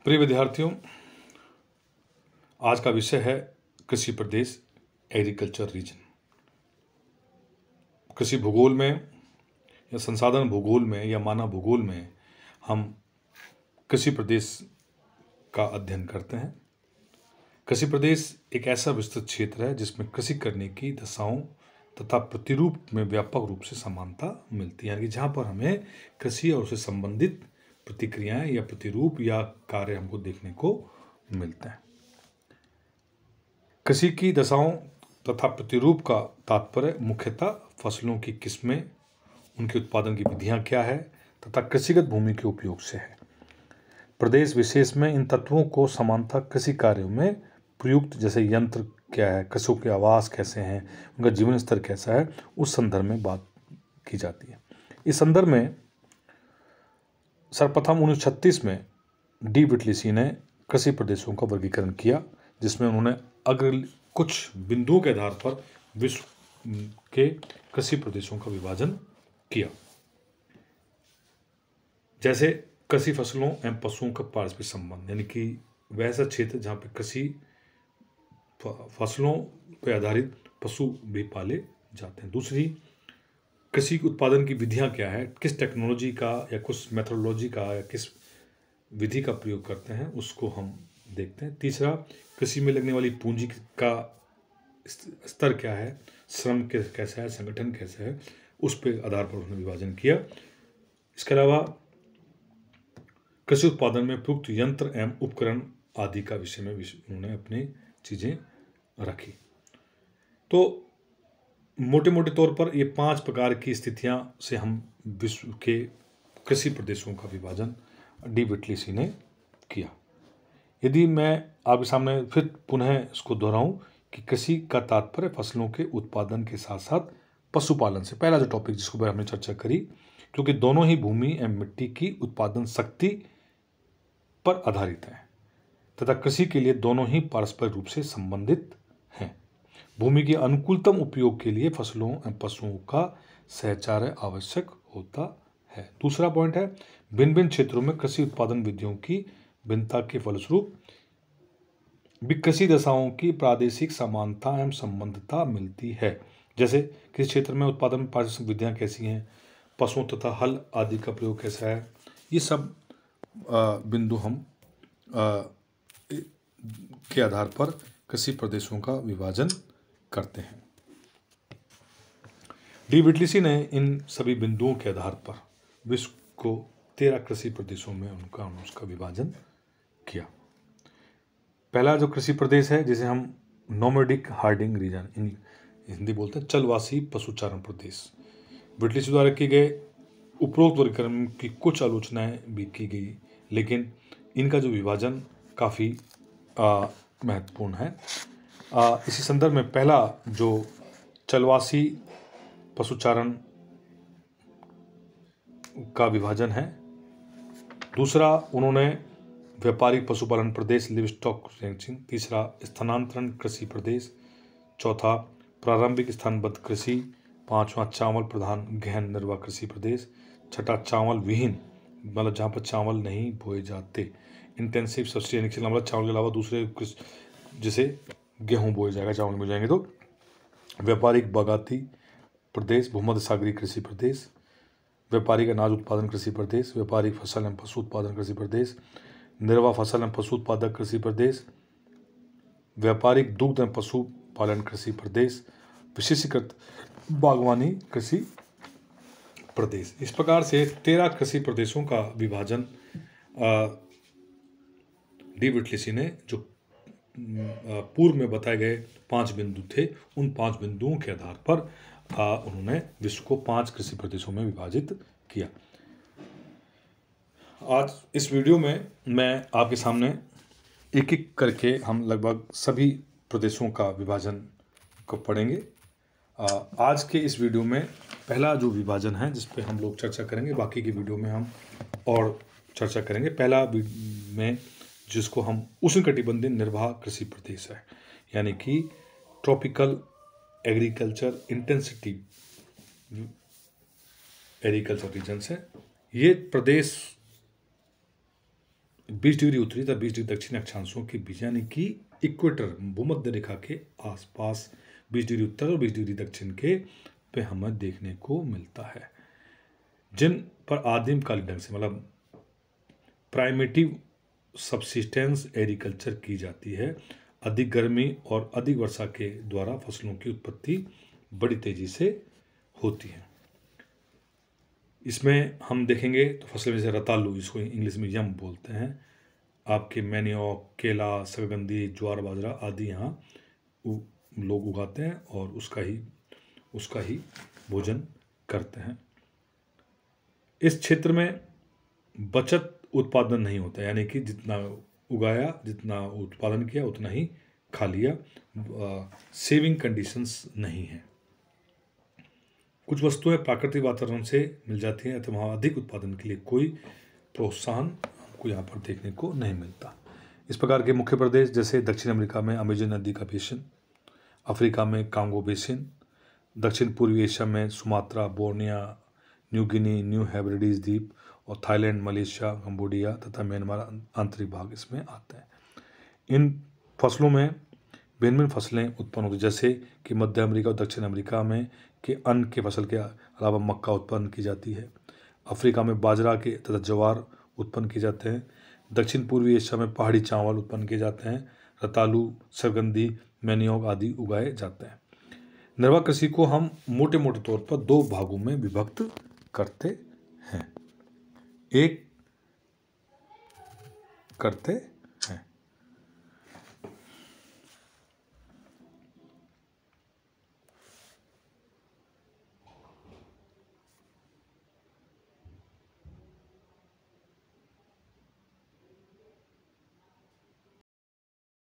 प्रिय विद्यार्थियों, आज का विषय है कृषि प्रदेश, एग्रीकल्चर रीजन। कृषि भूगोल में या संसाधन भूगोल में या मानव भूगोल में हम कृषि प्रदेश का अध्ययन करते हैं। कृषि प्रदेश एक ऐसा विस्तृत क्षेत्र है जिसमें कृषि करने की दशाओं तथा प्रतिरूप में व्यापक रूप से समानता मिलती है, यानी कि जहाँ पर हमें कृषि और उससे संबंधित प्रतिक्रियाएं या प्रतिरूप या कार्य हमको देखने को मिलते हैं। कृषि की दशाओं तथा प्रतिरूप का तात्पर्य मुख्यतः फसलों की किस्में, उनके उत्पादन की विधियां क्या है तथा कृषिगत भूमि के उपयोग से है। प्रदेश विशेष में इन तत्वों को समानता कृषि कार्यों में प्रयुक्त, जैसे यंत्र क्या है, कृषकों के आवास कैसे हैं, उनका जीवन स्तर कैसा है, उस संदर्भ में बात की जाती है। इस संदर्भ में सर्वप्रथम 1936 में डी विटलीसी ने कृषि प्रदेशों का वर्गीकरण किया, जिसमें उन्होंने अग्र कुछ बिंदुओं के आधार पर विश्व के कृषि प्रदेशों का विभाजन किया, जैसे कृषि फसलों एवं पशुओं का पारस्परिक संबंध, यानी कि वह ऐसा क्षेत्र जहाँ पे कृषि फसलों पर आधारित पशु भी पाले जाते हैं। दूसरी, कृषि उत्पादन की विधियां क्या है, किस टेक्नोलॉजी का या कुछ मेथोडोलॉजी का या किस विधि का प्रयोग करते हैं, उसको हम देखते हैं। तीसरा, कृषि में लगने वाली पूंजी का स्तर क्या है, श्रम कैसा है, संगठन कैसा है, उस पर आधार पर उन्होंने विभाजन किया। इसके अलावा कृषि उत्पादन में प्रयुक्त यंत्र एवं उपकरण आदि का विषय में उन्होंने अपनी चीज़ें रखी। तो मोटे मोटे तौर पर ये 5 प्रकार की स्थितियां से हम विश्व के कृषि प्रदेशों का विभाजन डी विटलीसी ने किया। यदि मैं आपके सामने फिर पुनः इसको दोहराऊं कि कृषि का तात्पर्य फसलों के उत्पादन के साथ साथ पशुपालन से, पहला जो टॉपिक जिसको पर हमने चर्चा करी, क्योंकि दोनों ही भूमि एवं मिट्टी की उत्पादन शक्ति पर आधारित है तथा कृषि के लिए दोनों ही पारस्परिक रूप से संबंधित हैं। भूमि के अनुकूलतम उपयोग के लिए फसलों एवं पशुओं का सहचार्य आवश्यक होता है। दूसरा पॉइंट है, भिन्न भिन्न क्षेत्रों में कृषि उत्पादन विधियों की भिन्नता के फलस्वरूप कृषि दशाओं की प्रादेशिक समानता एवं संबंधता मिलती है। जैसे किस क्षेत्र में उत्पादन में पारस्परिक विधियां कैसी हैं, पशुओं तथा हल आदि का प्रयोग कैसा है, ये सब बिंदु हम के आधार पर कृषि प्रदेशों का विभाजन करते हैं। डी विटलीसी ने इन सभी बिंदुओं के आधार पर विश्व को 13 कृषि प्रदेशों में उसका विभाजन किया। पहला जो कृषि प्रदेश है, जिसे हम नोमैडिक हार्डिंग रीजन, हिंदी बोलते हैं चलवासी पशुचारण प्रदेश, विटलीसी द्वारा किए गए उपरोक्त वर्गीकरण की कुछ आलोचनाएं भी की गई, लेकिन इनका जो विभाजन काफ़ी महत्वपूर्ण है। इसी संदर्भ में पहला जो चलवासी पशुचारण का विभाजन है, दूसरा उन्होंने व्यापारिक पशुपालन प्रदेश लिवस्टॉक रेंचिंग, तीसरा स्थानांतरण कृषि प्रदेश, चौथा प्रारंभिक स्थानबद्ध कृषि, पांचवा चावल प्रधान गहन निर्वाह कृषि प्रदेश, छठा चावल विहीन, मतलब जहाँ पर चावल नहीं बोए जाते, इंटेंसिव सब्सिस्टेंस, मतलब चावल के अलावा दूसरे जैसे गेहूँ बोए जाएगा, चावल बोए जाएंगे, तो व्यापारिक बागाती प्रदेश, भूमध्य सागरीय कृषि प्रदेश, व्यापारिक अनाज उत्पादन कृषि प्रदेश, व्यापारिक फसल एवं पशु उत्पादन कृषि प्रदेश, निर्वाह फसल एवं पशु उत्पादक कृषि प्रदेश, व्यापारिक दुग्ध एवं पशु पालन कृषि प्रदेश, विशेषीकृत बागवानी कृषि प्रदेश। इस प्रकार से 13 कृषि प्रदेशों का विभाजन डी विटलीसी ने जो पूर्व में बताए गए 5 बिंदु थे, उन 5 बिंदुओं के आधार पर उन्होंने विश्व को 5 कृषि प्रदेशों में विभाजित किया। आज इस वीडियो में मैं आपके सामने एक एक करके हम लगभग सभी प्रदेशों का विभाजन को पढ़ेंगे। आज के इस वीडियो में पहला जो विभाजन है जिस पे हम लोग चर्चा करेंगे, बाकी की वीडियो में हम और चर्चा करेंगे। पहला में जिसको हम उष्णकटिबंधीय निर्वाह कृषि प्रदेश है, यानी कि tropical agriculture intensity agriculture region है। ये प्रदेश 20 डिग्री उत्तरी तथा 20 डिग्री दक्षिणी अक्षांशों के बीच यानी कि इक्वेटर भूमध्य रेखा के आसपास 20 डिग्री उत्तर और 20 डिग्री दक्षिण के पे हमें देखने को मिलता है, जिन पर आदिमकालीन ढंग से मतलब प्राइमेटिव सबसिस्टेंस एग्रीकल्चर की जाती है। अधिक गर्मी और अधिक वर्षा के द्वारा फसलों की उत्पत्ति बड़ी तेजी से होती है। इसमें हम देखेंगे तो फसलें जैसे रतालू, इसको इंग्लिश में यम बोलते हैं, आपके मैनियोक, केला, शकरकंदी, ज्वार, बाजरा आदि यहाँ लोग उगाते हैं और उसका ही भोजन करते हैं। इस क्षेत्र में बचत उत्पादन नहीं होता, यानी कि जितना उगाया, जितना उत्पादन किया उतना ही खा लिया, सेविंग कंडीशंस नहीं है। कुछ वस्तुएं प्राकृतिक वातावरण से मिल जाती हैं, तो वहाँ अधिक उत्पादन के लिए कोई प्रोत्साहन हमको यहाँ पर देखने को नहीं मिलता। इस प्रकार के मुख्य प्रदेश जैसे दक्षिण अमेरिका में अमेजन नदी का बेसिन, अफ्रीका में कांगो बेसिन, दक्षिण पूर्वी एशिया में Sumatra, Borneo, New Guinea, New Hebrides द्वीप और थाईलैंड, मलेशिया, कंबोडिया तथा म्यांमार आंतरिक भाग इसमें आते हैं। इन फसलों में भिन्न भिन्न फसलें उत्पन्न होती, जैसे कि मध्य अमेरिका और दक्षिण अमेरिका में के अन्न के फसल के अलावा मक्का उत्पन्न की जाती है। अफ्रीका में बाजरा के तथा ज्वार उत्पन्न किए जाते हैं। दक्षिण पूर्वी एशिया में पहाड़ी चावल उत्पन्न किए जाते हैं। रतालू, शकरकंदी, मैनियोक आदि उगाए जाते हैं। निर्वाह कृषि को हम मोटे मोटे तौर पर दो भागों में विभक्त करते हैं।